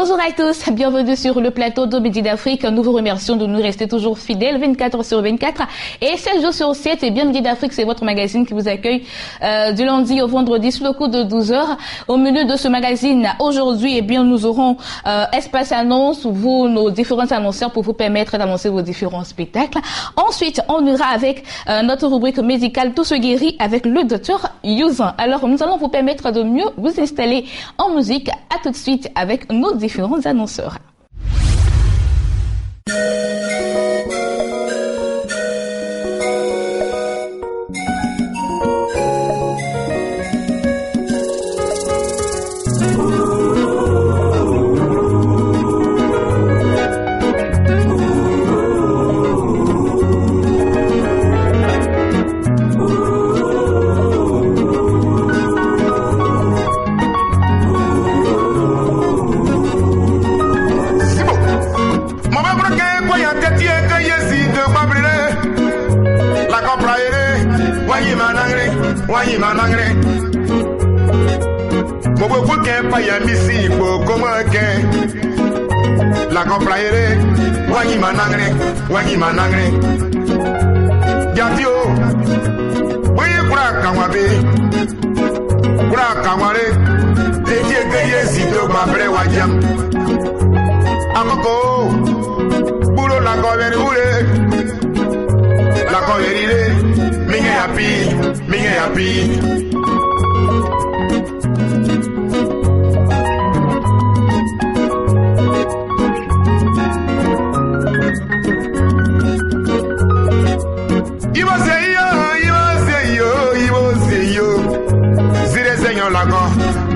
Bonjour à tous, bienvenue sur le plateau de Midi d'Afrique. Nous vous remercions de nous rester toujours fidèles 24 sur 24 et 7 jours sur 7. Et bien Midi d'Afrique, c'est votre magazine qui vous accueille du lundi au vendredi sous le coup de 12 heures. Au milieu de ce magazine, aujourd'hui, eh bien, nous aurons espace annonce, vous, nos différents annonceurs pour vous permettre d'annoncer vos différents spectacles. Ensuite, on ira avec notre rubrique médicale Tout se guérit avec le docteur Youzan. Alors, nous allons vous permettre de mieux vous installer en musique. À tout de suite avec nos différents annonceurs. Wanyi manangre Mobo kuke pa ya misi po koma ke La complaire wanyi manangre Jatio Oye kura kanwabe Kura kanware Tetie ke yesi to babre wajam Akoko Bulo la goveri ure La goveri re Minge happy. Ibo say yo. Zire senyo lago.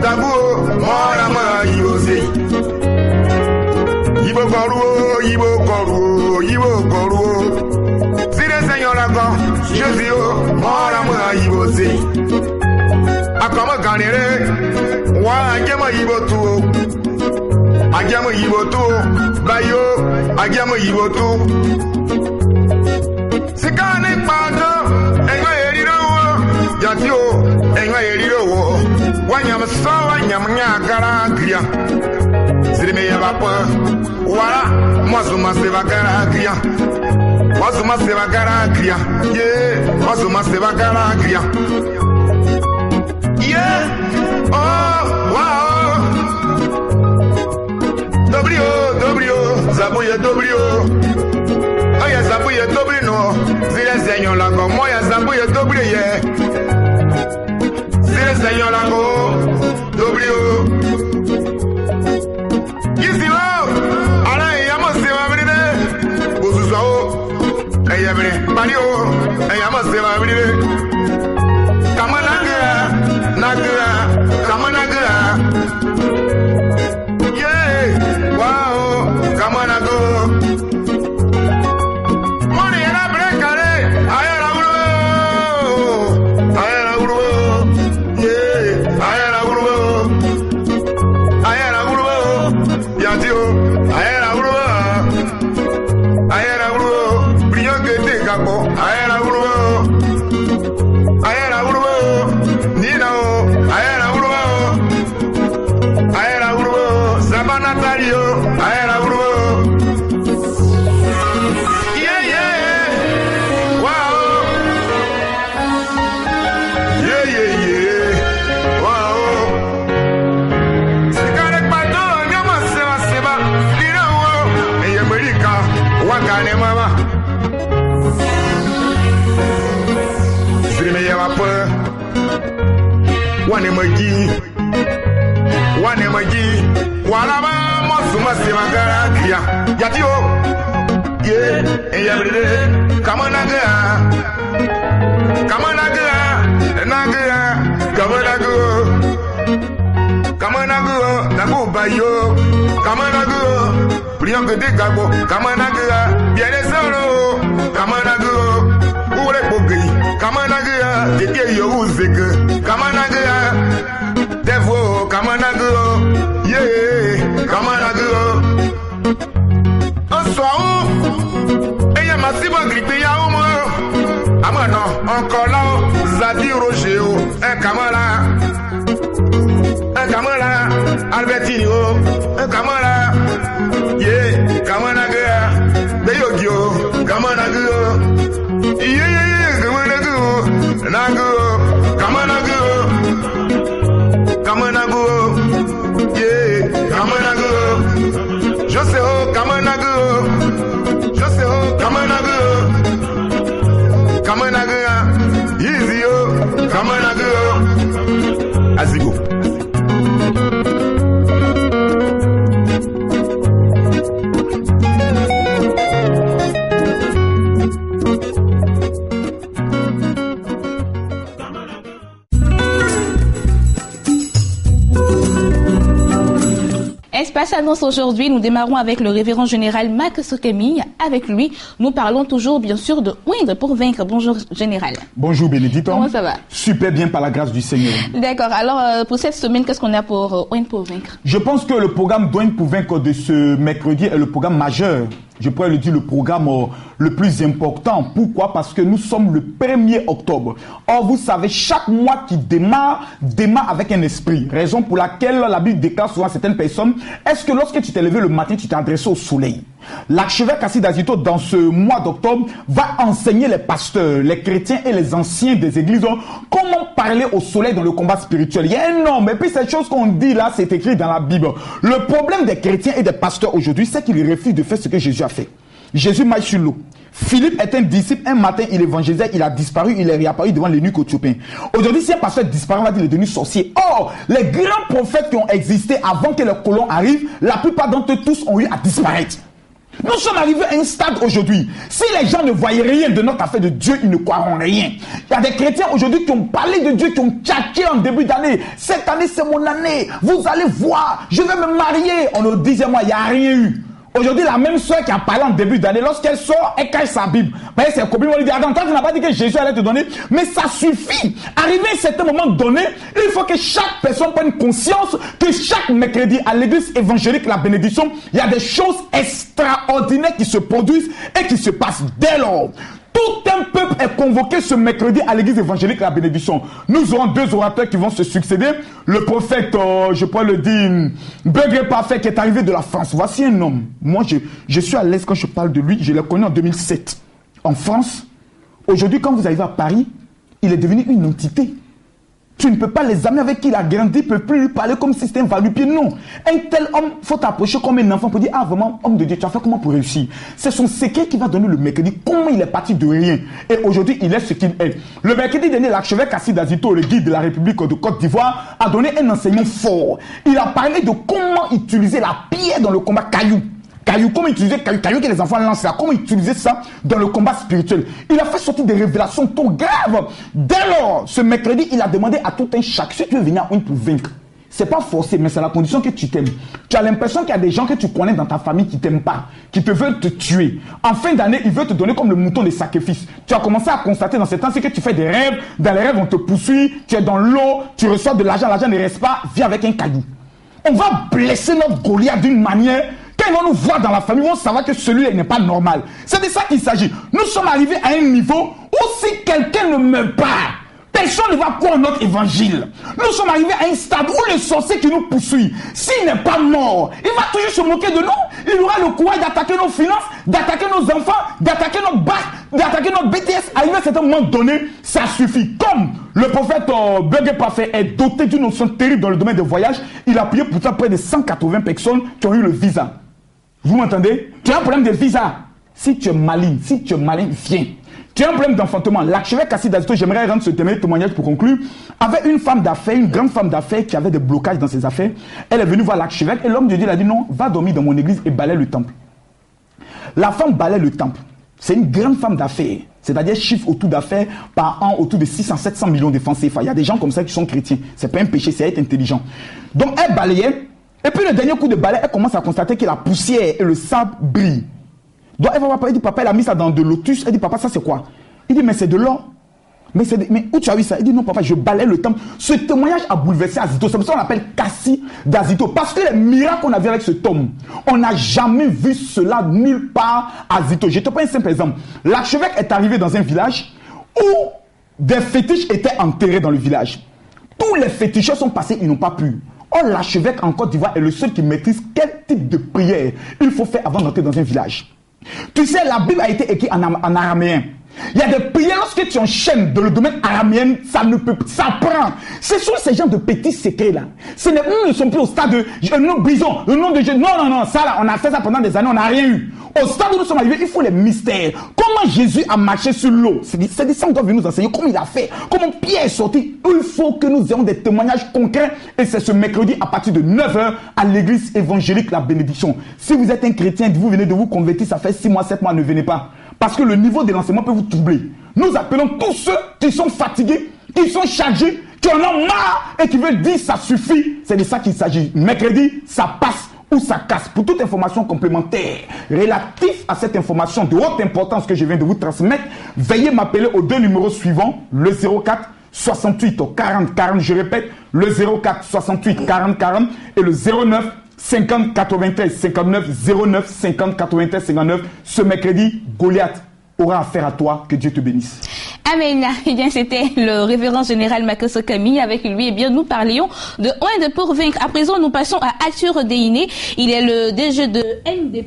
Dabu mora ma ibo say. Ibo koru. Zire senyo lago. Jésus, mora ma ibozi. Akama ganire, wa ajama ibotu. Ajama ibotu, bayo, ajama ibotu. Sikane pado, enga eriro, jatio, enga eriro. Wanyam sawa nyamnya garagria. Zirime yabapa, wala, mwazuma seva garagria. Wasuma seva garagria, yeah. Wasuma seva garagria, yeah. Oh, wow. Dobrio, zabuye dobrio. Oya zabuye dobri no. Zile senyo lango, moya zabuye dobri yeah. Zile senyo lango, dobrio. Yizio, ala yamo seva bride. Bozuzao. Eyebre, Mario, Eyama Seva Vide. Kamanaga, Kamanaga. Yeah, wow, Kamanago. Money and a breakale, Ayana, yeah, Ayana, Yatio, Ayana. Ayana Urubo, Nino, Ayana Urubo, Sabanatario, Ayana Urubo. Yeah, wow. Yeah, wow. Sikare pato, nyama seba, Nino, America, Wakane mama. Wane maji, walaba mosuma sevagara kia. Yatio, yeah, eyabride, kamanaga, nago bayo, kamanago, priyanke de gabo, kamanaga, bien solo, kamanago, ure bogi, kamanaga, tete yo uzeke, kamanaga, devo, kamanaga, yeah, kamanaga. Ensoa, eya masiba gripe ya umo, amano, encore là, Zadi Roger, un camarade, Albertino, un camarade. Azigo. Espace annonce aujourd'hui, nous démarrons avec le révérend général Mac Sokemi. Avec lui, nous parlons toujours bien sûr de Oindre pour vaincre. Bonjour général. Bonjour Bénédicte. Comment ça va? Super bien par la grâce du Seigneur. D'accord, alors pour cette semaine, qu'est-ce qu'on a pour Oindre pour vaincre? Je pense que le programme d'Oindre pour vaincre de ce mercredi est le programme majeur. Je pourrais le dire le programme le plus important. Pourquoi? Parce que nous sommes le 1er octobre. Or, vous savez, chaque mois qui démarre avec un esprit. Raison pour laquelle la Bible déclare souvent à certaines personnes, est-ce que lorsque tu t'es levé le matin, tu t'es adressé au soleil? L'archevêque Kassi Azito, dans ce mois d'octobre, va enseigner les pasteurs, les chrétiens et les anciens des églises comment parler au soleil dans le combat spirituel. Il y a un homme, et puis cette chose qu'on dit là, c'est écrit dans la Bible. Le problème des chrétiens et des pasteurs aujourd'hui, c'est qu'ils refusent de faire ce que Jésus a fait. Jésus marche sur l'eau. Philippe est un disciple. Un matin, il évangélisait, il a disparu, il est réapparu devant l'eunuque éthiopien. Aujourd'hui, si un pasteur disparaît, on va dire qu'il est devenu sorcier. Or, les grands prophètes qui ont existé avant que les colons arrivent, la plupart d'entre eux tous ont eu à disparaître. Nous sommes arrivés à un stade aujourd'hui. Si les gens ne voyaient rien de notre affaire de Dieu, ils ne croiront rien. Il y a des chrétiens aujourd'hui qui ont parlé de Dieu, qui ont tchatché en début d'année. Cette année, c'est mon année. Vous allez voir, je vais me marier. On le disait, moi, il n'y a rien eu. Aujourd'hui, la même soeur qui a parlé en début d'année, lorsqu'elle sort, elle cache sa Bible. Mais ses copines vont lui dire, attends, toi, tu n'as pas dit que Jésus allait te donner. Mais ça suffit. Arrivé à un certain moment donné, il faut que chaque personne prenne conscience que chaque mercredi à l'église évangélique, la bénédiction, il y a des choses extraordinaires qui se produisent et qui se passent dès lors. Tout un peuple est convoqué ce mercredi à l'église évangélique la bénédiction. Nous aurons deux orateurs qui vont se succéder. Le prophète, je pourrais le dire, Begré Parfait, qui est arrivé de la France. Voici un homme. Moi, je suis à l'aise quand je parle de lui. Je l'ai connu en 2007 en France. Aujourd'hui, quand vous arrivez à Paris, il est devenu une entité. Tu ne peux pas les amis avec qui il a grandi, ne peux plus lui parler comme si c'était un va-lui-pied. Non. Un tel homme, il faut t'approcher comme un enfant pour dire, ah vraiment, homme de Dieu, tu as fait comment pour réussir? C'est son secret qui va donner le mercredi, comment il est parti de rien. Et aujourd'hui, il est ce qu'il est. Le mercredi dernier, l'archevêque Kassi Azito, le guide de la République de Côte d'Ivoire, a donné un enseignement fort. Il a parlé de comment utiliser la pierre dans le combat caillou. Comment utiliser caillou que les enfants lancent là, comment utiliser ça dans le combat spirituel. Il a fait sortir des révélations trop graves. Dès lors, ce mercredi, il a demandé à tout un chaque, si tu veux venir à Oindre pour vaincre, c'est pas forcé, mais c'est la condition que tu t'aimes. Tu as l'impression qu'il y a des gens que tu connais dans ta famille qui t'aiment pas, qui te veulent te tuer. En fin d'année, ils veulent te donner comme le mouton de sacrifice. Tu as commencé à constater dans ces temps-ci que tu fais des rêves, dans les rêves on te poursuit, tu es dans l'eau, tu reçois de l'argent ne reste pas, viens avec un caillou. On va blesser notre Goliath d'une manière. Quand ils vont nous voir dans la famille, ils vont savoir que celui-là n'est pas normal. C'est de ça qu'il s'agit. Nous sommes arrivés à un niveau où si quelqu'un ne meurt pas, personne ne va croire notre évangile. Nous sommes arrivés à un stade où le sorcier qui nous poursuit, s'il n'est pas mort, il va toujours se moquer de nous. Il aura le courage d'attaquer nos finances, d'attaquer nos enfants, d'attaquer notre bac, d'attaquer notre BTS. Arrivé à un certain moment donné, ça suffit. Comme le prophète Begré Parfait est doté d'une notion terrible dans le domaine des voyages, il a prié pour ça près de 180 personnes qui ont eu le visa. Vous m'entendez? Tu as un problème de visa. Si tu es malin, viens. Tu as un problème d'enfantement. L'archevêque Kassi Azito, j'aimerais rendre ce témoignage pour conclure, avait une femme d'affaires, une grande femme d'affaires qui avait des blocages dans ses affaires. Elle est venue voir l'archevêque et l'homme de Dieu lui a dit non, va dormir dans mon église et balaye le temple. La femme balaye le temple. C'est une grande femme d'affaires. C'est-à-dire chiffre autour d'affaires par an autour de 600-700 millions de francs CFA. Il y a des gens comme ça qui sont chrétiens. C'est pas un péché, c'est être intelligent. Donc elle balayait. Et puis le dernier coup de balai, elle commence à constater que la poussière et le sable brillent. Donc elle va voir papa, elle dit papa, elle a mis ça dans de lotus. Elle dit papa, ça c'est quoi? Il dit mais c'est de l'or. Mais où tu as vu ça? Il dit non papa, je balaye le temple. Ce témoignage a bouleversé Azito. C'est pour ça qu'on l'appelle Kassi Azito. Parce que les miracles qu'on a vu avec ce homme, on n'a jamais vu cela nulle part à Azito. Je te prends un simple exemple. L'archevêque est arrivé dans un village où des fétiches étaient enterrés dans le village. Tous les féticheurs sont passés, ils n'ont pas pu. Or, l'archevêque en Côte d'Ivoire est le seul qui maîtrise quel type de prière il faut faire avant d'entrer dans un village. Tu sais, la Bible a été écrite en araméen. Il y a des prières, lorsque tu enchaînes dans le domaine araméen, ça prend. Ce sont ces gens de petits secrets-là. Nous ne sommes plus au stade de, nous brisons, le nom de Dieu. Non, ça là, on a fait ça pendant des années, on n'a rien eu. Au stade où nous sommes arrivés, il faut les mystères. Comment Jésus a marché sur l'eau? C'est ça qu'on doit venir nous enseigner. Comment il a fait? Comment Pierre est sorti? Il faut que nous ayons des témoignages concrets. Et c'est ce mercredi à partir de 9h à l'église évangélique La Bénédiction. Si vous êtes un chrétien, vous venez de vous convertir, ça fait 6 mois, 7 mois, ne venez pas. Parce que le niveau de l'enseignement peut vous troubler. Nous appelons tous ceux qui sont fatigués, qui sont chargés, qui en ont marre et qui veulent dire ça suffit. C'est de ça qu'il s'agit. Mercredi, ça passe ou ça casse. Pour toute information complémentaire relative à cette information de haute importance que je viens de vous transmettre, veuillez m'appeler aux 2 numéros suivants, le 04 68 40 40, je répète, le 04 68 40 40 et le 09 50 93 59 09 50 93 59. Ce mercredi, Goliath aura affaire à toi. Que Dieu te bénisse. Amen. Eh bien, c'était le révérend général Makoso Camille. Avec lui, eh bien, nous parlions de OND pour vaincre. À présent, nous passons à Arthur Déiné. Il est le DG de ND+.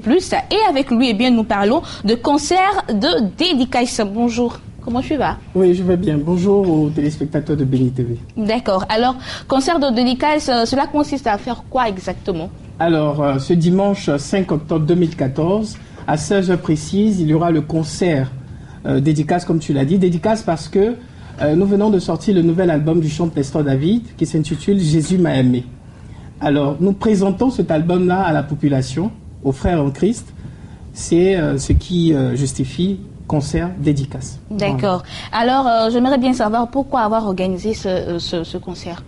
Et avec lui, eh bien, nous parlons de concert de dédicace. Bonjour. Comment tu vas? Oui, je vais bien. Bonjour aux téléspectateurs de Béni TV. D'accord. Alors, concert de dédicace, cela consiste à faire quoi exactement? Alors, ce dimanche 5 octobre 2014, à 16h précise, il y aura le concert dédicace, comme tu l'as dit. Dédicace parce que nous venons de sortir le nouvel album du chant Pasteur David qui s'intitule Jésus m'a aimé. Alors, nous présentons cet album-là à la population, aux frères en Christ. C'est ce qui justifie concert dédicace. D'accord. Alors, j'aimerais bien savoir pourquoi avoir organisé ce concert.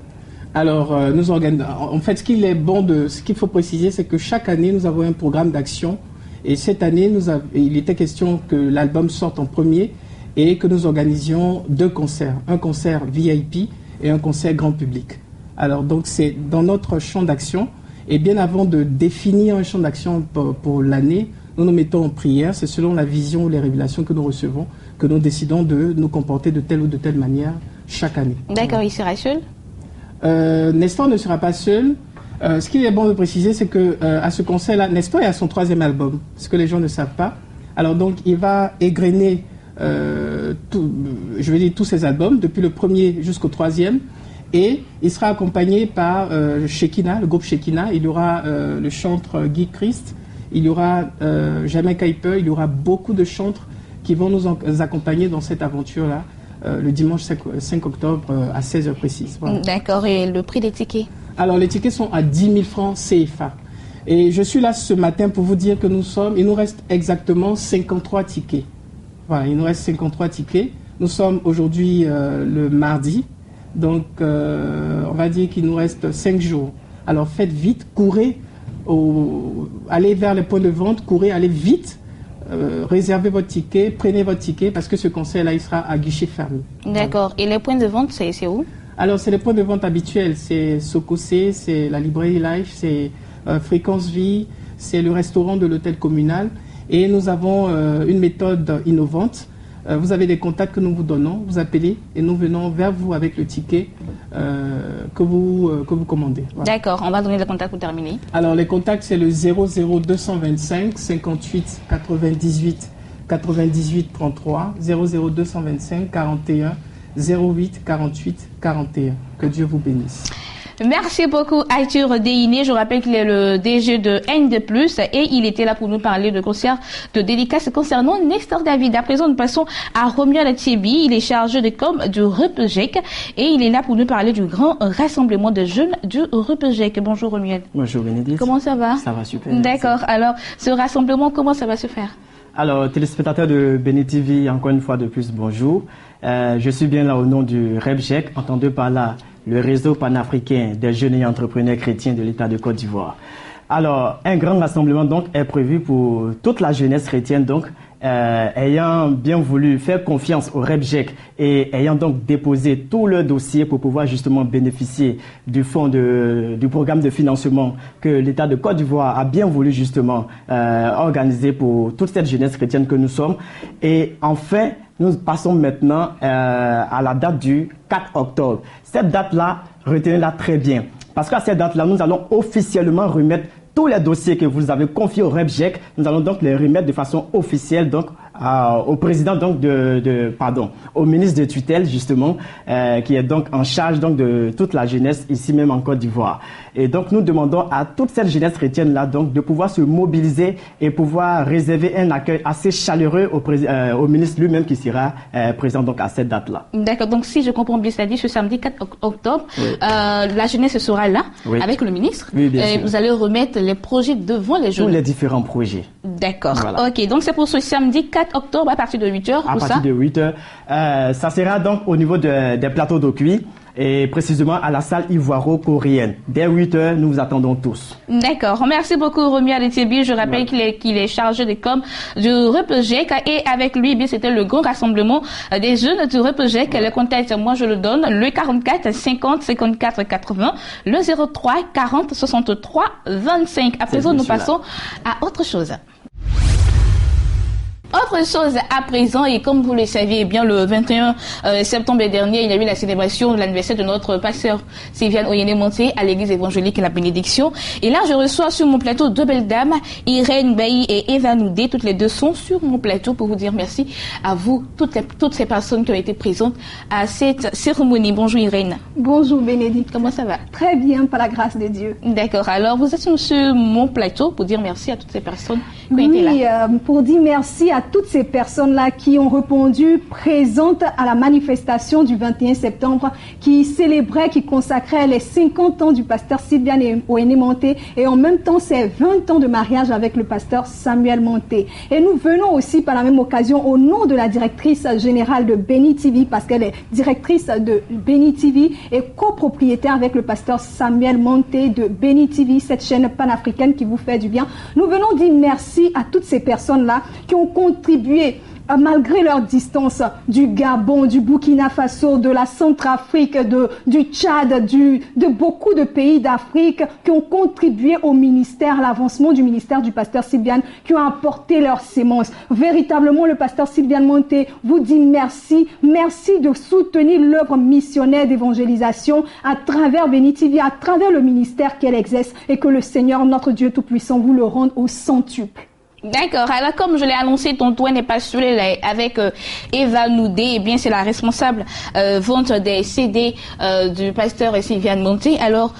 Alors, nous organisons. En fait, ce qu'il faut préciser, c'est que chaque année, nous avons un programme d'action. Et cette année, il était question que l'album sorte en premier et que nous organisions 2 concerts. Un concert VIP et un concert grand public. Alors, donc, c'est dans notre champ d'action. Et bien avant de définir un champ d'action pour l'année, nous nous mettons en prière. C'est selon la vision ou les révélations que nous recevons que nous décidons de nous comporter de telle ou de telle manière chaque année. D'accord, il sera seul? Nestor ne sera pas seul. Ce qu'il est bon de préciser, c'est que à ce concert-là, Nestor est à son 3e album, ce que les gens ne savent pas. Alors donc, il va égrener tous ses albums, depuis le 1er jusqu'au 3e, et il sera accompagné par Shekinah, le groupe Shekinah. Il y aura le chanteur Guy Christ, il y aura Jamais Kuiper, il y aura beaucoup de chanteurs qui vont nous accompagner dans cette aventure-là. Le dimanche 5 octobre à 16h précise. Voilà. D'accord, et le prix des tickets? Alors, les tickets sont à 10 000 francs CFA. Et je suis là ce matin pour vous dire que il nous reste exactement 53 tickets. Voilà, il nous reste 53 tickets. Nous sommes aujourd'hui le mardi. Donc, on va dire qu'il nous reste 5 jours. Alors, faites vite, courez, allez vers les points de vente, courez, allez vite. Réservez votre ticket, prenez votre ticket parce que ce concert-là, il sera à guichet fermé. D'accord. Et les points de vente, c'est où? Alors, c'est les points de vente habituels. C'est Sokosé, c'est la librairie Life, c'est Fréquence Vie, c'est le restaurant de l'hôtel communal. Et nous avons une méthode innovante. Vous avez des contacts que nous vous donnons, vous appelez et nous venons vers vous avec le ticket que vous commandez. Voilà. D'accord, on va donner le contact pour terminer. Alors, les contacts, c'est le 00225 58 98 98 33, 00225 41 08 48 41. Que Dieu vous bénisse. Merci beaucoup Arthur Déiné. Je rappelle qu'il est le DG de ND+, et il était là pour nous parler de concert de dédicace concernant Nestor David. À présent, nous passons à Romuald Thiebi. Il est chargé de com du REPGEC et il est là pour nous parler du grand rassemblement de jeunes du REPGEC. Bonjour Romuald. Bonjour Bénédicte. Comment ça va? Ça va super. D'accord. Alors, ce rassemblement, comment ça va se faire? Alors, téléspectateurs de Béni TV, encore une fois de plus, bonjour. Je suis bien là au nom du REPGEC, entendu par là le réseau panafricain des jeunes et entrepreneurs chrétiens de l'État de Côte d'Ivoire. Alors, un grand rassemblement donc est prévu pour toute la jeunesse chrétienne, donc ayant bien voulu faire confiance au REPGEC et ayant donc déposé tout leur dossier pour pouvoir justement bénéficier du fonds du programme de financement que l'État de Côte d'Ivoire a bien voulu justement organiser pour toute cette jeunesse chrétienne que nous sommes. Et enfin, nous passons maintenant à la date du 4 octobre. Cette date-là, retenez-la très bien. Parce qu'à cette date-là, nous allons officiellement remettre tous les dossiers que vous avez confiés au REPGEC. Nous allons donc les remettre de façon officielle donc, au président donc au ministre de tutelle justement, qui est donc en charge donc de toute la jeunesse ici même en Côte d'Ivoire. Et donc nous demandons à toute cette jeunesse chrétienne là donc de pouvoir se mobiliser et pouvoir réserver un accueil assez chaleureux au ministre lui-même qui sera présent donc à cette date là. D'accord. Donc si je comprends bien, c'est-à-dire ce samedi 4 octobre, oui. La jeunesse sera là, oui, avec le ministre. Oui, bien sûr. Vous allez remettre les projets devant les jeunes. Tous les différents projets. D'accord. Voilà. Ok. Donc c'est pour ce samedi 4 octobre à partir de 8h. À partir de 8h. Ça sera donc au niveau des plateaux d'eau cuit. Et précisément à la salle ivoiro-coréenne. Dès 8h, nous vous attendons tous. D'accord. Merci beaucoup, Romuald Adetiebi. Je rappelle qu'il est chargé de com du REPGEC. Et avec lui, bien, c'était le grand rassemblement des jeunes du REPGEC. Le contact, moi, je le donne. Le 44 50 54 80. Le 03 40 63 25. À présent, nous passons à autre chose. Autre chose à présent, et comme vous le saviez bien, le 21 septembre dernier, il y a eu la célébration de l'anniversaire de notre pasteur Sylviane Oyene-Monté à l'église évangélique La Bénédiction. Et là, je reçois sur mon plateau deux belles dames, Irène Bailly et Eva Noudé. Toutes les deux sont sur mon plateau pour vous dire merci à vous, toutes ces personnes qui ont été présentes à cette cérémonie. Bonjour Irène. Bonjour Bénédicte. Comment ça va? Très bien, par la grâce de Dieu. D'accord. Alors, vous êtes sur mon plateau pour dire merci à toutes ces personnes qui ont été là. Oui, pour dire merci à toutes ces personnes-là qui ont répondu présentes à la manifestation du 21 septembre qui célébrait, qui consacrait les 50 ans du pasteur Sylviane Oyene-Monté et en même temps ses 20 ans de mariage avec le pasteur Samuel Monté. Et nous venons aussi par la même occasion au nom de la directrice générale de Béni TV, parce qu'elle est directrice de Béni TV et copropriétaire avec le pasteur Samuel Monté de Béni TV, cette chaîne panafricaine qui vous fait du bien. Nous venons dire merci à toutes ces personnes-là qui ont contribué malgré leur distance du Gabon, du Burkina Faso, de la Centrafrique, du Tchad, de beaucoup de pays d'Afrique qui ont contribué au ministère, à l'avancement du ministère du pasteur Sylviane, qui ont apporté leurs sémences. Véritablement, le pasteur Sylviane Monté vous dit merci. Merci de soutenir l'œuvre missionnaire d'évangélisation à travers Béni TV, à travers le ministère qu'elle exerce, et que le Seigneur, notre Dieu Tout-Puissant, vous le rende au centuple. D'accord. Alors, comme je l'ai annoncé, ton toit n'est pas sur avec Eva Noudé. Eh bien, c'est la responsable vente des CD du pasteur Sylviane Monté. Alors,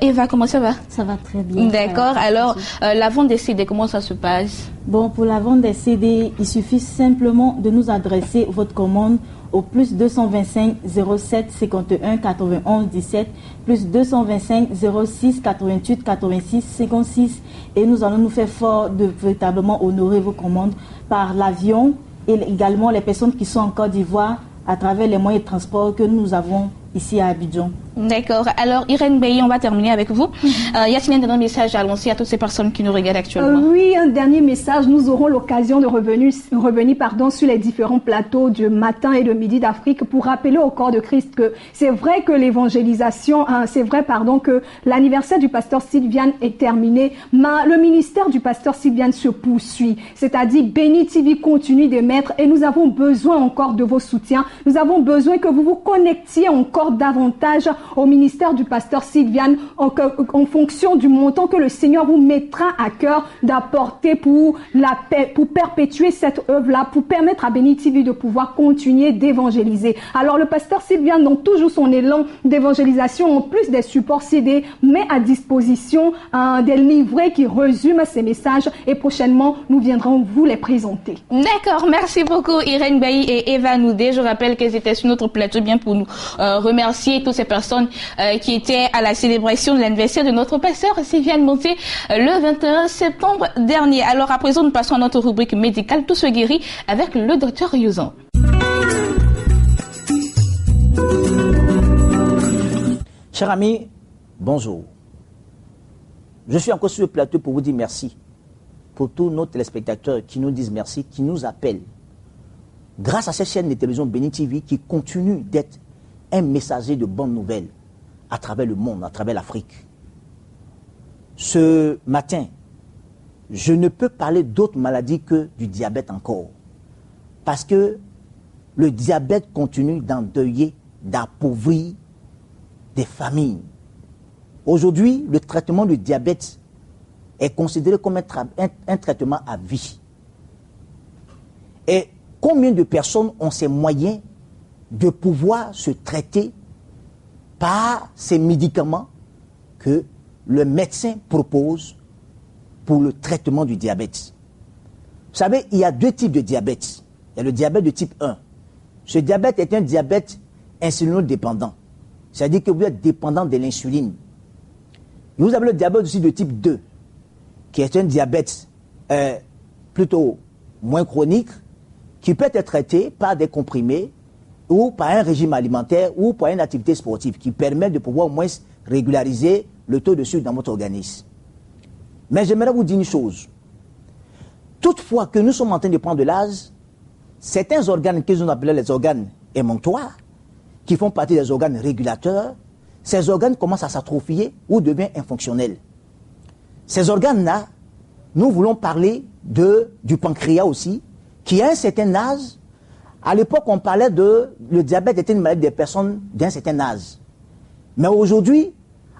Eva, comment ça va? Ça va très bien. D'accord. Alors, la vente des CD, comment ça se passe? Bon, pour la vente des CD, il suffit simplement de nous adresser votre commande au plus 225 07 51 91 17 plus 225 06 88 86 56 et nous allons nous faire fort de véritablement honorer vos commandes par l'avion et également les personnes qui sont en Côte d'Ivoire à travers les moyens de transport que nous avons ici à Abidjan. D'accord. Alors, Irène Bailly, on va terminer avec vous. Y a-t-il un dernier message à lancer à toutes ces personnes qui nous regardent actuellement? Oui, un dernier message. Nous aurons l'occasion de revenir sur les différents plateaux du matin et de midi d'Afrique pour rappeler au corps de Christ que c'est vrai que l'évangélisation, que l'anniversaire du pasteur Sylviane est terminé, mais le ministère du pasteur Sylviane se poursuit. C'est-à-dire, Béni TV continue d'émettre et nous avons besoin encore de vos soutiens. Nous avons besoin que vous vous connectiez encore davantage au ministère du pasteur Sylviane en fonction du montant que le Seigneur vous mettra à cœur d'apporter pour la paix, pour perpétuer cette œuvre-là, pour permettre à Béni TV de pouvoir continuer d'évangéliser. Alors le pasteur Sylviane, dans toujours son élan d'évangélisation, en plus des supports CD, met à disposition des livrets qui résument ces messages et prochainement nous viendrons vous les présenter. D'accord, merci beaucoup Irène Bailly et Eva Noudé. Je rappelle qu'elles étaient sur notre plateau bien pour nous remercier toutes ces personnes qui étaient à la célébration de l'anniversaire de notre pasteur Sylviane Monté le 21 septembre dernier. Alors à présent, nous passons à notre rubrique médicale Tout se guérit avec le docteur Youzan. Chers amis, bonjour. Je suis encore sur le plateau pour vous dire merci pour tous nos téléspectateurs qui nous disent merci, qui nous appellent. Grâce à cette chaîne de télévision Béni TV qui continue d'être un messager de bonnes nouvelles à travers le monde, à travers l'Afrique. Ce matin, je ne peux parler d'autres maladies que du diabète encore. Parce que le diabète continue d'endeuiller, d'appauvrir des familles. Aujourd'hui, le traitement du diabète est considéré comme un traitement à vie. Et combien de personnes ont ces moyens de pouvoir se traiter par ces médicaments que le médecin propose pour le traitement du diabète? Vous savez, il y a deux types de diabète. Il y a le diabète de type 1. Ce diabète est un diabète insulinodépendant. C'est-à-dire que vous êtes dépendant de l'insuline. Et vous avez le diabète aussi de type 2, qui est un diabète plutôt moins chronique, qui peut être traité par des comprimés ou par un régime alimentaire ou par une activité sportive qui permet de pouvoir au moins régulariser le taux de sucre dans votre organisme. Mais j'aimerais vous dire une chose. Toutefois que nous sommes en train de prendre de l'âge, certains organes que nous appelons les organes émonctoires, qui font partie des organes régulateurs, ces organes commencent à s'atrophier ou deviennent infonctionnels. Ces organes-là, nous voulons parler du pancréas aussi, qui a un certain âge. À l'époque, on parlait le diabète était une maladie des personnes d'un certain âge. Mais aujourd'hui,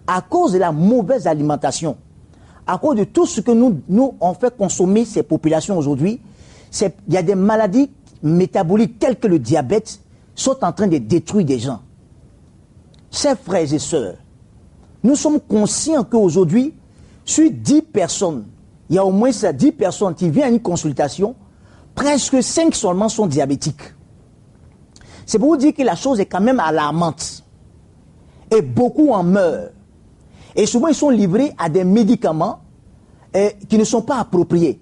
à cause de la mauvaise alimentation, à cause de tout ce que nous on fait consommer ces populations aujourd'hui, il y a des maladies métaboliques telles que le diabète sont en train de détruire des gens. Chers frères et sœurs, nous sommes conscients qu'aujourd'hui, sur 10 personnes, il y a au moins 10 personnes qui viennent à une consultation, presque 5 seulement sont diabétiques. C'est pour vous dire que la chose est quand même alarmante. Et beaucoup en meurent. Et souvent, ils sont livrés à des médicaments qui ne sont pas appropriés.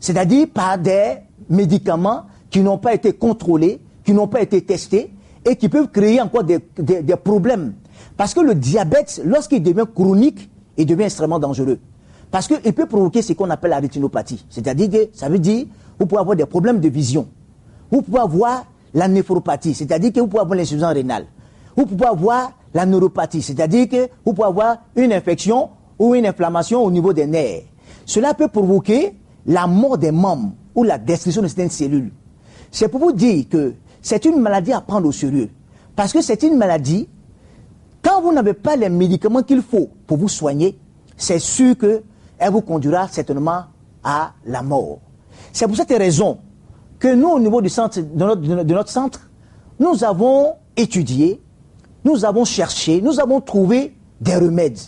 C'est-à-dire par des médicaments qui n'ont pas été contrôlés, qui n'ont pas été testés et qui peuvent créer encore des problèmes. Parce que le diabète, lorsqu'il devient chronique, il devient extrêmement dangereux. Parce qu'il peut provoquer ce qu'on appelle la rétinopathie. C'est-à-dire que ça veut dire vous pouvez avoir des problèmes de vision. Vous pouvez avoir la néphropathie, c'est-à-dire que vous pouvez avoir l'insuffisance rénale. Vous pouvez avoir la neuropathie, c'est-à-dire que vous pouvez avoir une infection ou une inflammation au niveau des nerfs. Cela peut provoquer la mort des membres ou la destruction de certaines cellules. C'est pour vous dire que c'est une maladie à prendre au sérieux. Parce que c'est une maladie, quand vous n'avez pas les médicaments qu'il faut pour vous soigner, c'est sûr qu'elle vous conduira certainement à la mort. C'est pour cette raison que nous, au niveau du centre, de notre centre, nous avons étudié, nous avons cherché, nous avons trouvé des remèdes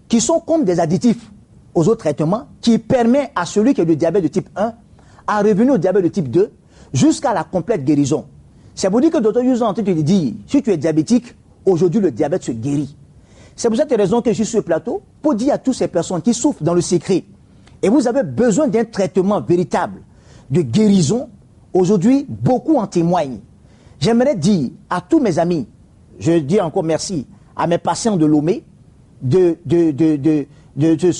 qui sont comme des additifs aux autres traitements qui permettent à celui qui a le diabète de type 1 à revenir au diabète de type 2 jusqu'à la complète guérison. C'est pour dire que le docteur Yuzo en train de te dire, si tu es diabétique, aujourd'hui le diabète se guérit. C'est pour cette raison que je suis sur le plateau pour dire à toutes ces personnes qui souffrent dans le secret et vous avez besoin d'un traitement véritable de guérison. Aujourd'hui, beaucoup en témoignent. J'aimerais dire à tous mes amis, je dis encore merci à mes patients de Lomé, comment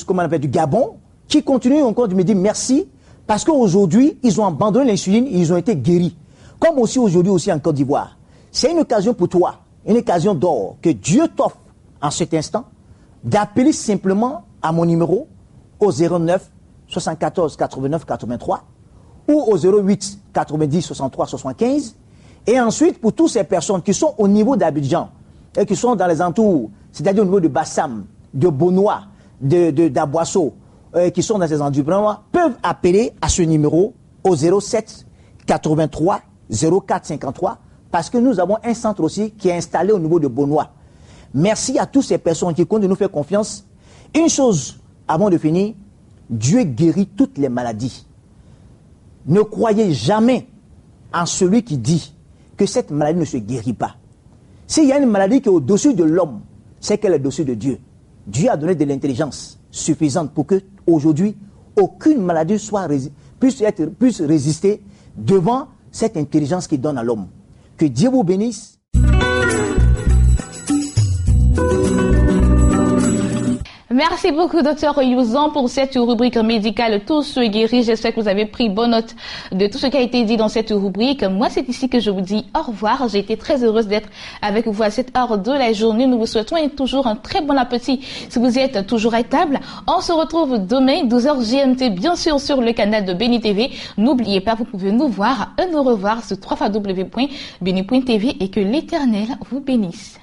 on appelle, du Gabon, qui continuent encore de me dire merci parce qu'aujourd'hui, ils ont abandonné l'insuline et ils ont été guéris. Comme aussi aujourd'hui aussi en Côte d'Ivoire. C'est une occasion pour toi, une occasion d'or que Dieu t'offre en cet instant d'appeler simplement à mon numéro au 09 74 89 83 ou au 08 90 63 75. Et ensuite, pour toutes ces personnes qui sont au niveau d'Abidjan et qui sont dans les entours, c'est-à-dire au niveau de Bassam, de Bonois, d'Aboisseau, qui sont dans ces environnements, peuvent appeler à ce numéro au 07 83 04 53 parce que nous avons un centre aussi qui est installé au niveau de Bonois. Merci à toutes ces personnes qui comptent de nous faire confiance. Une chose, avant de finir, Dieu guérit toutes les maladies. Ne croyez jamais en celui qui dit que cette maladie ne se guérit pas. S'il y a une maladie qui est au-dessus de l'homme, c'est qu'elle est au-dessus de Dieu. Dieu a donné de l'intelligence suffisante pour que aujourd'hui aucune maladie puisse résister devant cette intelligence qu'il donne à l'homme. Que Dieu vous bénisse. Merci beaucoup, Dr Youzan, pour cette rubrique médicale Tous guéris. J'espère que vous avez pris bonne note de tout ce qui a été dit dans cette rubrique. Moi, c'est ici que je vous dis au revoir. J'ai été très heureuse d'être avec vous à cette heure de la journée. Nous vous souhaitons toujours un très bon appétit si vous y êtes toujours à table. On se retrouve demain, 12h GMT, bien sûr, sur le canal de Béni TV. N'oubliez pas, vous pouvez nous voir et nous revoir sur www.beni.tv et que l'Éternel vous bénisse.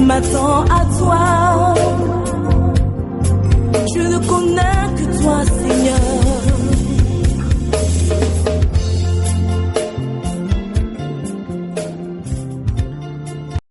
m'attends à toi. Je ne connais que